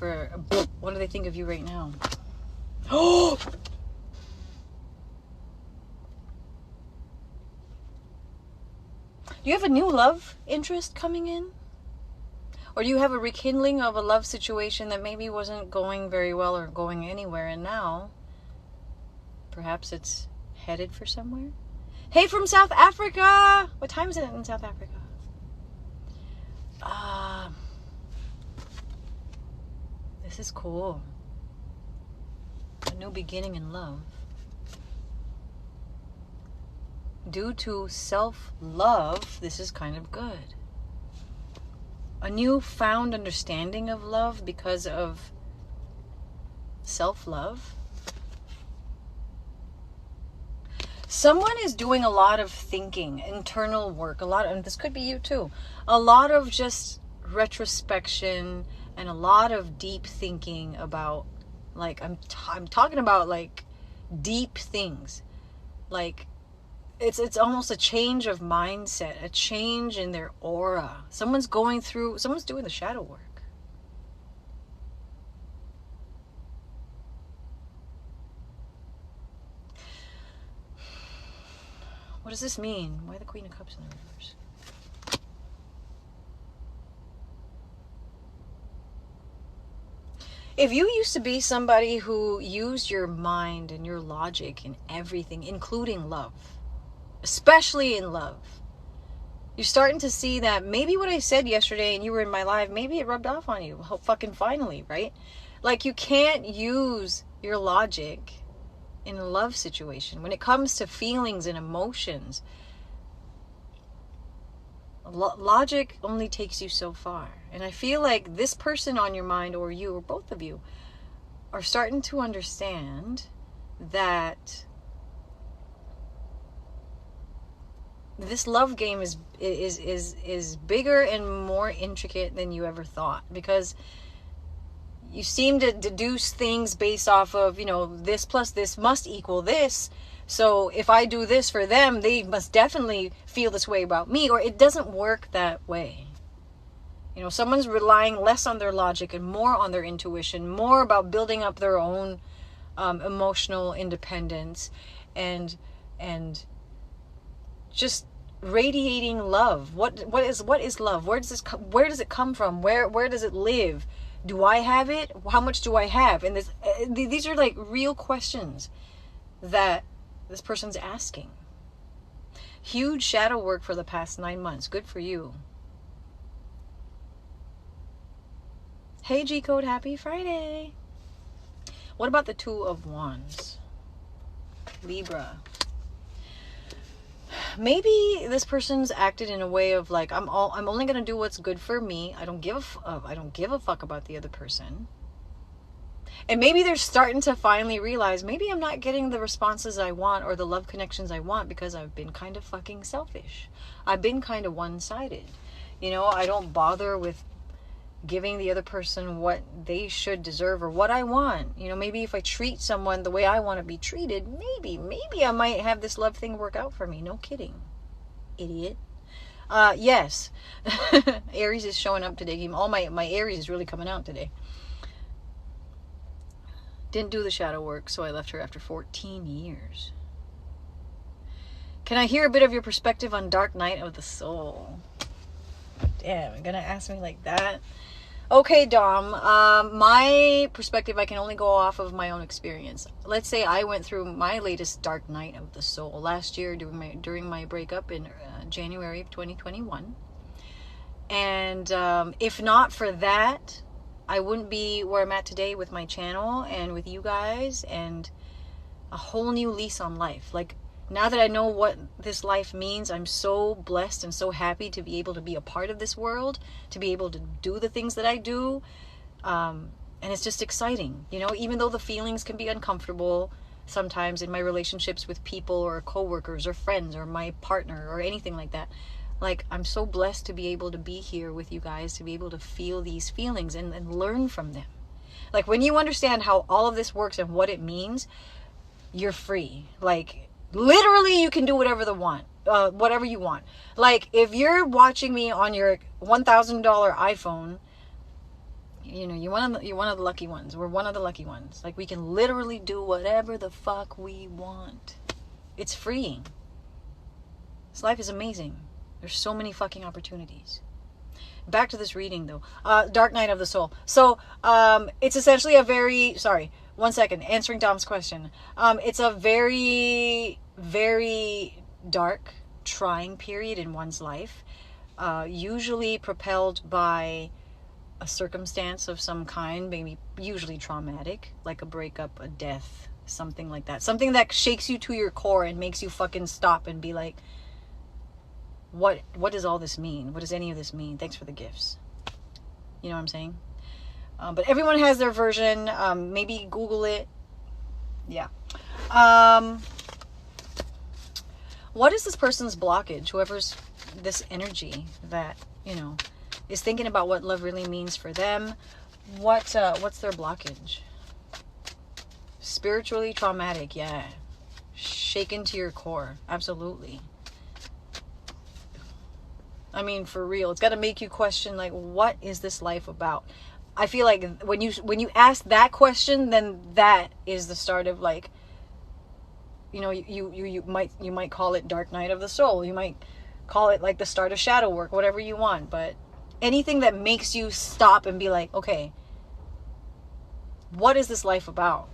for... What do they think of you right now? Oh! Do you have a new love interest coming in? Or do you have a rekindling of a love situation that maybe wasn't going very well or going anywhere, and now perhaps it's headed for somewhere? Hey, from South Africa! What time is it in South Africa? This is cool. A new beginning in love. Due to self-love, this is kind of good. A newfound understanding of love because of self-love. Someone is doing a lot of thinking, internal work, and this could be you too, a lot of just retrospection and a lot of deep thinking about, like, I'm talking about like deep things. Like, it's almost a change of mindset, a change in their aura. Someone's doing the shadow work. What does this mean? Why the Queen of Cups in the reverse? If you used to be somebody who used your mind and your logic in everything, including love, especially in love, you're starting to see that maybe what I said yesterday and you were in my live, maybe it rubbed off on you. Fucking finally, right? Like, you can't use your logic in a love situation. When it comes to feelings and emotions, logic only takes you so far. And I feel like this person on your mind, or you, or both of you, are starting to understand that this love game is bigger and more intricate than you ever thought, because you seem to deduce things based off of, this plus this must equal this. So if I do this for them, they must definitely feel this way about me. Or it doesn't work that way. Someone's relying less on their logic and more on their intuition, more about building up their own emotional independence and just radiating love. What is love? Where does it come from? Where does it live? Do I have it? How much do I have? And these are like real questions that this person's asking. Huge shadow work for the past 9 months. Good for you. Hey, G-Code, happy Friday. What about the Two of Wands? Libra. Maybe this person's acted in a way of like, I'm only going to do what's good for me. I don't give a fuck about the other person. And maybe they're starting to finally realize, maybe I'm not getting the responses I want or the love connections I want because I've been kind of fucking selfish. I've been kind of one-sided. I don't bother with giving the other person what they should deserve or what I want. Maybe if I treat someone the way I want to be treated, maybe I might have this love thing work out for me. No kidding. Idiot. Yes. Aries is showing up today. All my Aries is really coming out today. Didn't do the shadow work, so I left her after 14 years. Can I hear a bit of your perspective on Dark Night of the Soul? Damn, you're gonna ask me like that? Okay, Dom. My perspective, I can only go off of my own experience. Let's say I went through my latest Dark Night of the Soul last year during my breakup in January of 2021. And if not for that, I wouldn't be where I'm at today with my channel and with you guys, and a whole new lease on life. Like, now that I know what this life means, I'm so blessed and so happy to be able to be a part of this world, to be able to do the things that I do. And it's just exciting, even though the feelings can be uncomfortable sometimes in my relationships with people or coworkers or friends or my partner or anything like that. Like, I'm so blessed to be able to be here with you guys, to be able to feel these feelings and learn from them. Like, when you understand how all of this works and what it means, you're free. Like, literally, you can do whatever you want. Like, if you're watching me on your $1,000 iPhone, you know, you're one of the lucky ones. We're one of the lucky ones. Like, we can literally do whatever the fuck we want. It's freeing. This life is amazing. There's so many fucking opportunities. Back to this reading, though. Dark Night of the Soul. So, it's essentially a very... Sorry, 1 second. Answering Dom's question. It's a very, very dark, trying period in one's life. Usually propelled by a circumstance of some kind, maybe usually traumatic, like a breakup, a death, something like that. Something that shakes you to your core and makes you fucking stop and be like, what does all this mean? What does any of this mean? Thanks for the gifts. You know what I'm saying? But everyone has their version. Maybe Google it. Yeah. What is this person's blockage? Whoever's this energy that, you know, is thinking about what love really means for them. What's their blockage? Spiritually traumatic, yeah. Shaken to your core, absolutely. I mean, for real, it's got to make you question, like, what is this life about? I feel like when you ask that question, then that is the start of, like, you know, you might call it Dark Night of the Soul. You might call it like the start of shadow work, whatever you want. But anything that makes you stop and be like, okay, what is this life about?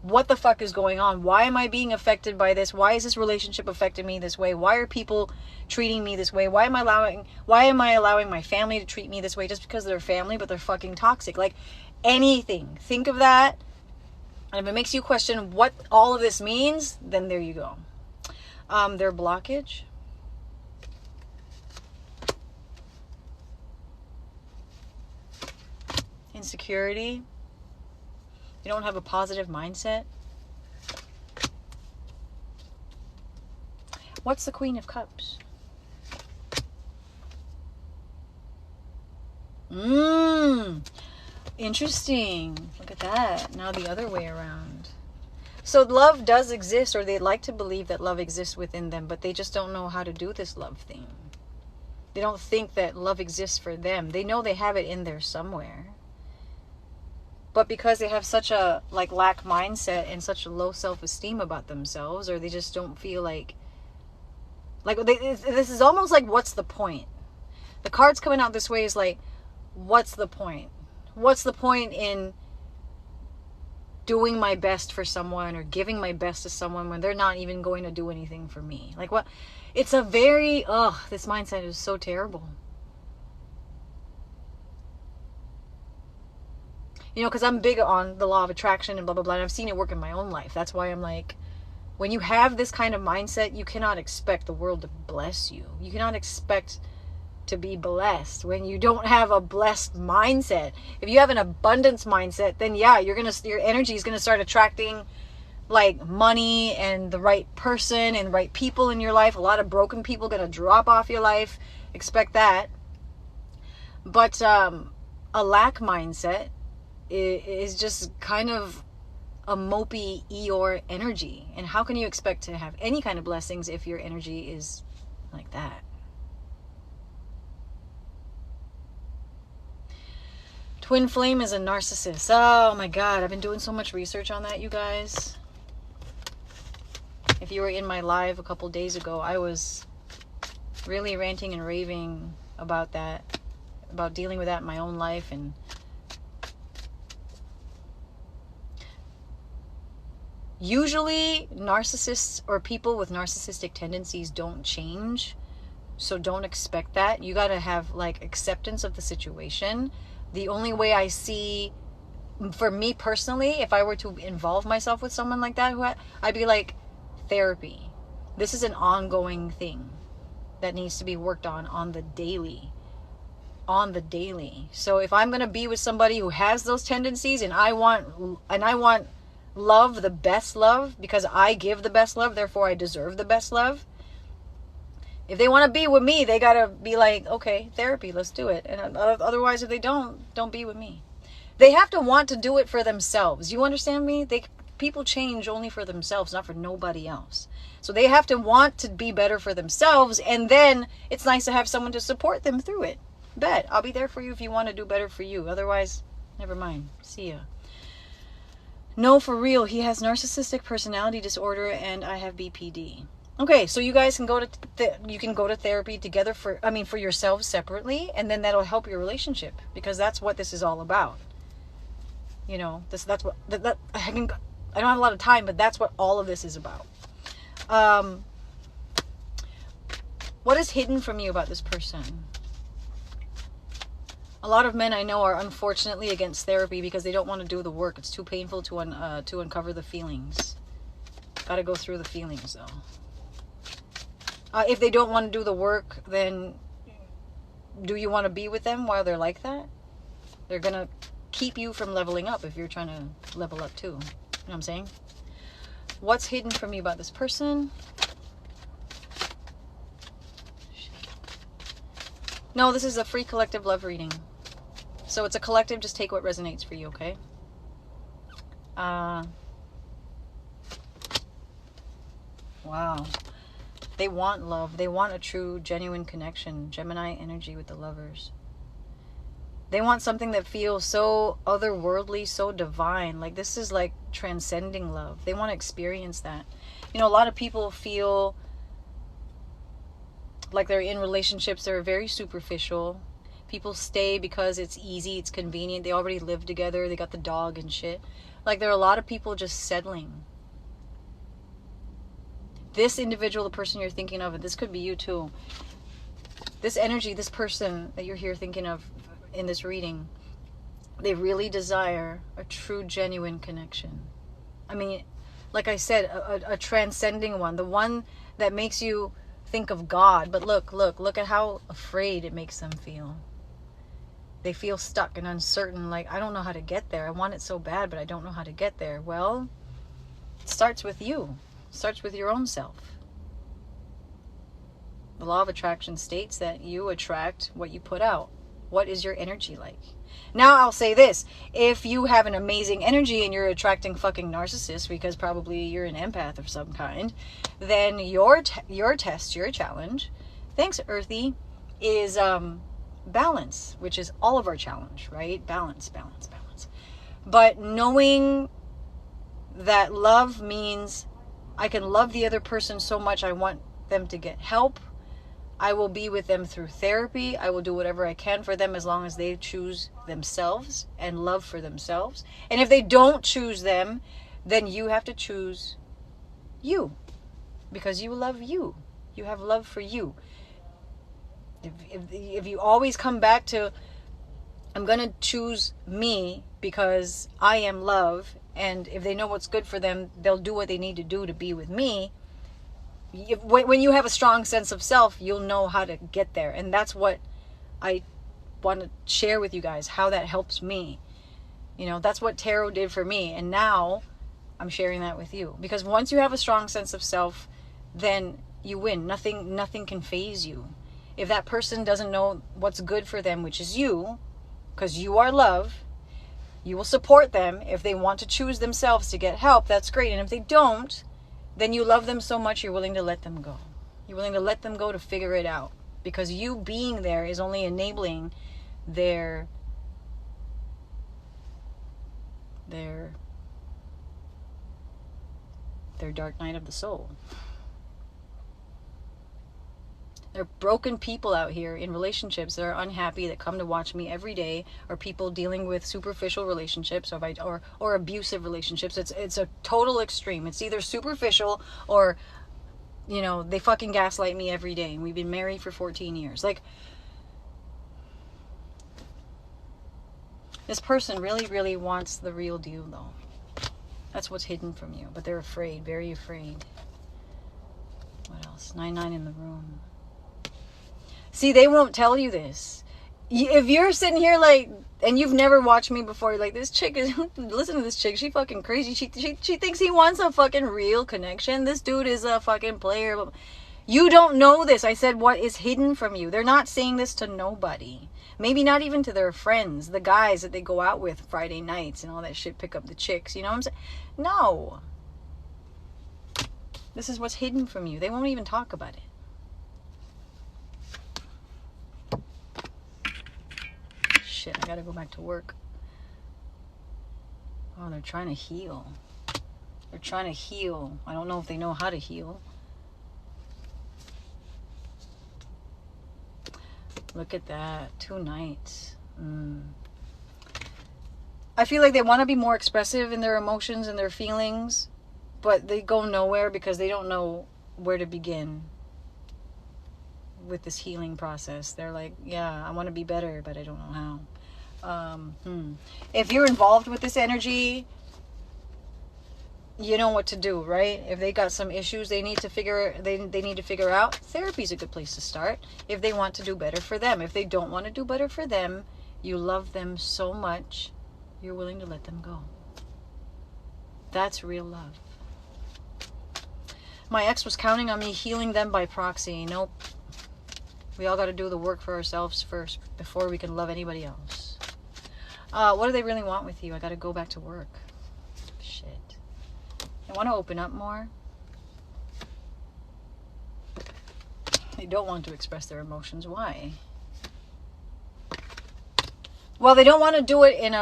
What the fuck is going on? Why am I being affected by this? Why is this relationship affecting me this way? Why are people treating me this way? Why am I allowing my family to treat me this way just because they're family, but they're fucking toxic? Like, anything. Think of that. And if it makes you question what all of this means, then there you go. Their blockage. Insecurity. You don't have a positive mindset. What's the Queen of Cups? Interesting. Look at that. Now the other way around. So love does exist, or they like to believe that love exists within them, but they just don't know how to do this love thing. They don't think that love exists for them. They know they have it in there somewhere. But because they have such a lack mindset and such a low self-esteem about themselves, or they just don't feel like this is almost like, what's the point? The cards coming out this way is like, what's the point? What's the point in doing my best for someone or giving my best to someone when they're not even going to do anything for me? Like, what? It's a very, this mindset is so terrible. You know, because I'm big on the law of attraction and blah, blah, blah. And I've seen it work in my own life. That's why I'm like, when you have this kind of mindset, you cannot expect the world to bless you. You cannot expect to be blessed when you don't have a blessed mindset. If you have an abundance mindset, then yeah, your energy is going to start attracting like money and the right person and the right people in your life. A lot of broken people going to drop off your life. Expect that. But a lack mindset is just kind of a mopey Eeyore energy. And how can you expect to have any kind of blessings if your energy is like that? Twin flame is a narcissist. Oh my God, I've been doing so much research on that, you guys. If you were in my live a couple days ago, I was really ranting and raving about that, about dealing with that in my own life. And usually narcissists or people with narcissistic tendencies don't change. So don't expect that. You got to have like acceptance of the situation. The only way I see, for me personally, if I were to involve myself with someone like that, I'd be like, therapy. This is an ongoing thing that needs to be worked on the daily. So if I'm going to be with somebody who has those tendencies, and I want love, the best love, because I give the best love, therefore I deserve the best love. If they want to be with me, they got to be like, okay, therapy, let's do it. And otherwise, if they don't be with me. They have to want to do it for themselves. You understand me? People change only for themselves, not for nobody else. So they have to want to be better for themselves. And then it's nice to have someone to support them through it. Bet. I'll be there for you if you want to do better for you. Otherwise, never mind. See ya. No, for real. He has narcissistic personality disorder and I have BPD. Okay, so you guys can go to therapy together for yourselves separately, and then that'll help your relationship, because that's what this is all about. You know, that's what I don't have a lot of time, but that's what all of this is about. What is hidden from you about this person? A lot of men I know are unfortunately against therapy because they don't want to do the work. It's too painful to uncover the feelings. Got to go through the feelings, though. If they don't want to do the work, then do you want to be with them while they're like that? They're going to keep you from leveling up if you're trying to level up too. You know what I'm saying? What's hidden from you about this person? No, this is a free collective love reading. So it's a collective, just take what resonates for you, okay? Wow. They want love. They want a true, genuine connection. Gemini energy with the Lovers. They want something that feels so otherworldly, so divine. Like, this is like transcending love. They want to experience that. You know, a lot of people feel like they're in relationships that are very superficial. People stay because it's easy, it's convenient. They already live together. They got the dog and shit. Like, there are a lot of people just settling. This individual, the person you're thinking of, and this could be you too. This energy, this person that you're here thinking of in this reading, they really desire a true, genuine connection. I mean, like I said, a transcending one. The one that makes you think of God. But look at how afraid it makes them feel. They feel stuck and uncertain, like, I don't know how to get there. I want it so bad, but I don't know how to get there. Well, it starts with you. It starts with your own self. The law of attraction states that you attract what you put out. What is your energy like? Now, I'll say this. If you have an amazing energy and you're attracting fucking narcissists because probably you're an empath of some kind, then your test, your challenge, thanks, Earthy, is balance, which is all of our challenge, right? Balance. But knowing that love means I can love the other person so much I want them to get help. I will be with them through therapy. I will do whatever I can for them as long as they choose themselves and love for themselves. And if they don't choose them, then you have to choose you, because you love you. You have love for you. If you always come back to, I'm going to choose me because I am love, and if they know what's good for them, they'll do what they need to do to be with me. When you have a strong sense of self, you'll know how to get there. And that's what I want to share with you guys, how that helps me. You know, that's what tarot did for me. And now I'm sharing that with you. Because once you have a strong sense of self, then you win. Nothing can faze you. If that person doesn't know what's good for them, which is you, because you are love, you will support them. If they want to choose themselves to get help, that's great. And if they don't, then you love them so much you're willing to let them go. You're willing to let them go to figure it out. Because you being there is only enabling their dark night of the soul. There are broken people out here in relationships that are unhappy, that come to watch me every day, or people dealing with superficial relationships or abusive relationships. It's a total extreme. It's either superficial or, you know, they fucking gaslight me every day. And we've been married for 14 years. Like, this person really, really wants the real deal, though. That's what's hidden from you. But they're afraid, very afraid. What else? 9-9 in the room. See, they won't tell you this. If you're sitting here like, and you've never watched me before, like, this chick is, listen to this chick, she fucking crazy. She thinks he wants a fucking real connection. This dude is a fucking player. You don't know this. I said what is hidden from you. They're not saying this to nobody. Maybe not even to their friends, the guys that they go out with Friday nights and all that shit, pick up the chicks. You know what I'm saying? No. This is what's hidden from you. They won't even talk about it. shit, I gotta go back to work. Oh, they're trying to heal. They're trying to heal. I don't know if they know how to heal. Look at that. 2 knights. I feel like they want to be more expressive in their emotions and their feelings, but they go nowhere because they don't know where to begin with this healing process. They're like, yeah, I want to be better, but I don't know how. If you're involved with this energy, you know what to do, right? If they got some issues they need to figure out, therapy is a good place to start if they want to do better for them. If they don't want to do better for them, you love them so much, you're willing to let them go. That's real love. My ex was counting on me healing them by proxy. Nope. We all got to do the work for ourselves first before we can love anybody else. What do they really want with you? I got to go back to work. Shit. They want to open up more. They don't want to express their emotions. Why? Well, they don't want to do it in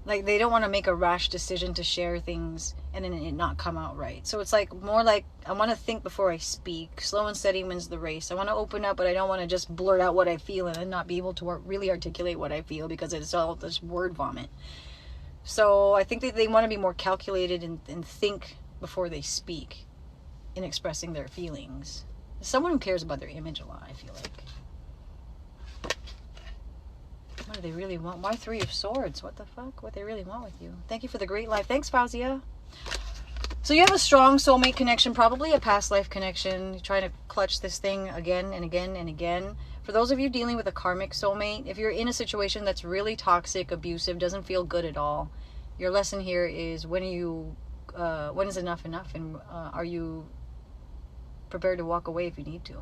like they don't want to make a rash decision to share things and then it not come out right. So it's like more like, I want to think before I speak. Slow and steady wins the race. I want to open up, but I don't want to just blurt out what I feel and then not be able to really articulate what I feel because it's all this word vomit. So I think that they want to be more calculated and think before they speak in expressing their feelings. Someone who cares about their image a lot, I feel like. What do they really want? Why 3 of Swords? What the fuck? What they really want with you? Thank you for the great life. Thanks, Fauzia. So you have a strong soulmate connection, probably a past life connection. You're trying to clutch this thing again and again and again. For those of you dealing with a karmic soulmate, if you're in a situation that's really toxic, abusive, doesn't feel good at all, your lesson here is when is enough enough? And are you prepared to walk away if you need to?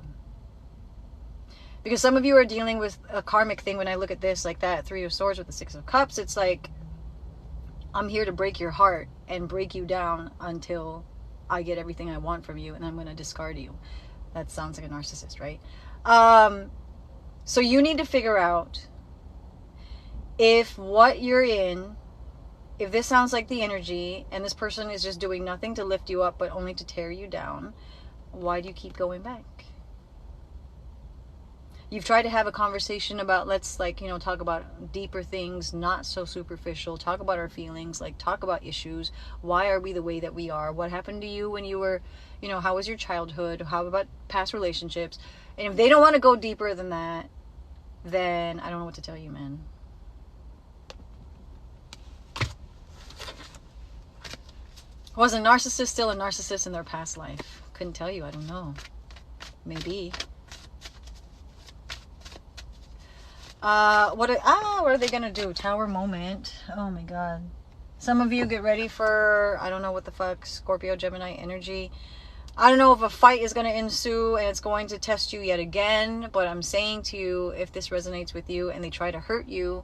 Because some of you are dealing with a karmic thing. When I look at this like that, 3 of Swords with the 6 of Cups, it's like, I'm here to break your heart and break you down until I get everything I want from you and I'm going to discard you. That sounds like a narcissist, right? So you need to figure out if what you're in, if this sounds like the energy and this person is just doing nothing to lift you up but only to tear you down, why do you keep going back? You've tried to have a conversation about, let's talk about deeper things, not so superficial, talk about our feelings, talk about issues. Why are we the way that we are? What happened to you when you were, how was your childhood? How about past relationships? And if they don't want to go deeper than that, then I don't know what to tell you, man. Was a narcissist still a narcissist in their past life? Couldn't tell you. I don't know. Maybe. What are they gonna do? Tower moment. Oh my god. Some of you get ready for, I don't know what the fuck, Scorpio, Gemini energy. I don't know if a fight is gonna ensue and it's going to test you yet again, but I'm saying to you, if this resonates with you and they try to hurt you,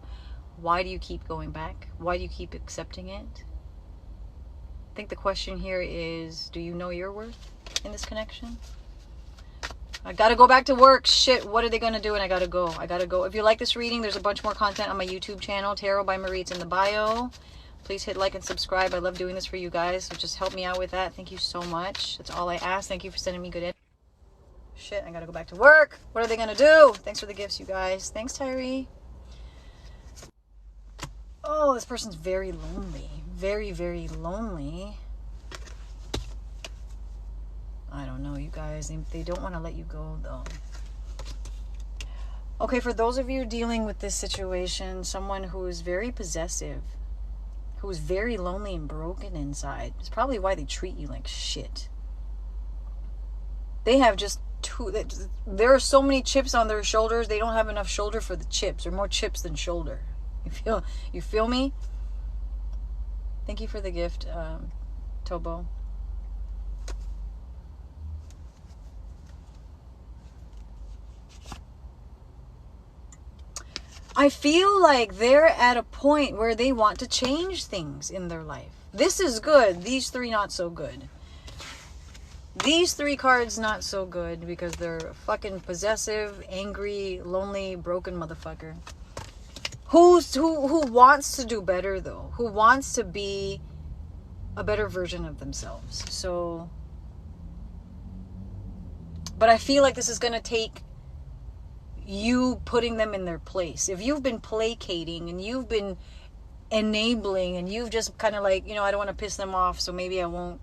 why do you keep going back? Why do you keep accepting it? I think the question here is, do you know your worth in this connection? I gotta go back to work. Shit, what are they gonna do? And I gotta go. If you like this reading, there's a bunch more content on my YouTube channel, Tarot by Marie. It's in the bio. Please hit like and subscribe. I love doing this for you guys, so just help me out with that. Thank you so much. That's all I ask. Thank you for sending me good energy. Shit, I gotta go back to work. What are they gonna do? Thanks for the gifts, you guys. Thanks, Tyree. Oh, this person's very lonely. Very, very lonely. I don't know, you guys. They don't want to let you go, though. Okay, for those of you dealing with this situation, someone who is very possessive, who is very lonely and broken inside, it's probably why they treat you like shit. They have just there are so many chips on their shoulders, they don't have enough shoulder for the chips, or more chips than shoulder. You feel me? Thank you for the gift, Tobo. I feel like they're at a point where they want to change things in their life. This is good. These 3 not so good. These 3 cards not so good because they're fucking possessive, angry, lonely, broken motherfucker. Who wants to do better though? Who wants to be a better version of themselves? So, but I feel like this is going to take you putting them in their place. If you've been placating and you've been enabling and you've just kind of like, you know, I don't want to piss them off, so maybe I won't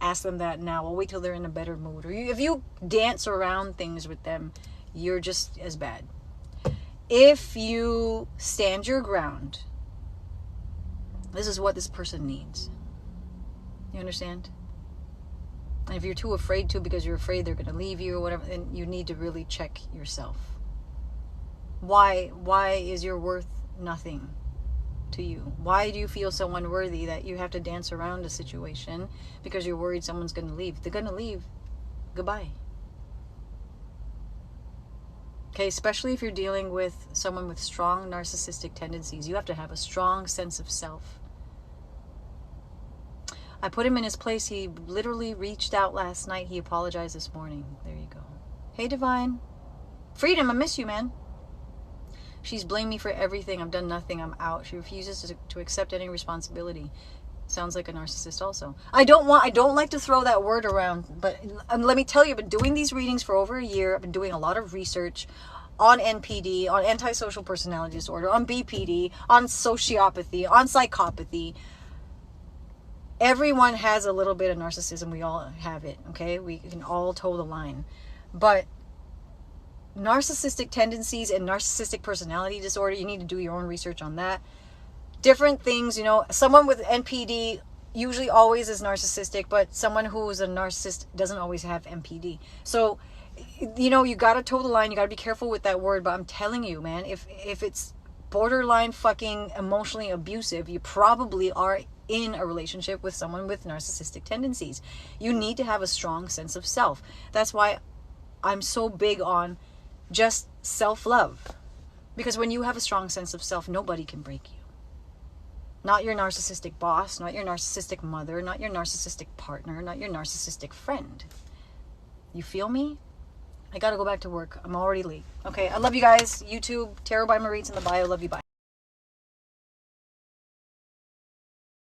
ask them that now. I'll wait till they're in a better mood. Or if you dance around things with them, you're just as bad. If you stand your ground, this is what this person needs. You understand? And if you're too afraid to because you're afraid they're going to leave you or whatever, then you need to really check yourself. Why is your worth nothing to you? Why do you feel so unworthy that you have to dance around a situation because you're worried someone's going to leave? If they're going to leave, goodbye. Okay, especially if you're dealing with someone with strong narcissistic tendencies, you have to have a strong sense of self. I put him in his place. He literally reached out last night. He apologized this morning. There you go. Hey, Divine. Freedom, I miss you, man. She's blamed me for everything. I've done nothing. I'm out. She refuses to accept any responsibility. Sounds like a narcissist also. I don't like to throw that word around, but let me tell you, I've been doing these readings for over a year. I've been doing a lot of research on NPD, on antisocial personality disorder, on BPD, on sociopathy, on psychopathy. Everyone has a little bit of narcissism. We all have it, okay? We can all toe the line. But narcissistic tendencies and narcissistic personality disorder, you need to do your own research on that. Different things, you know, someone with NPD usually always is narcissistic, but someone who's a narcissist doesn't always have NPD. So, you know, you got to toe the line. You got to be careful with that word. But I'm telling you, man, if it's borderline fucking emotionally abusive, you probably are in a relationship with someone with narcissistic tendencies. You need to have a strong sense of self. That's why I'm so big on just self-love. Because when you have a strong sense of self, nobody can break you. Not your narcissistic boss, not your narcissistic mother, not your narcissistic partner, not your narcissistic friend. You feel me? I gotta go back to work. I'm already late. Okay, I love you guys. YouTube, Tarot by Marie, it's in the bio. Love you, bye.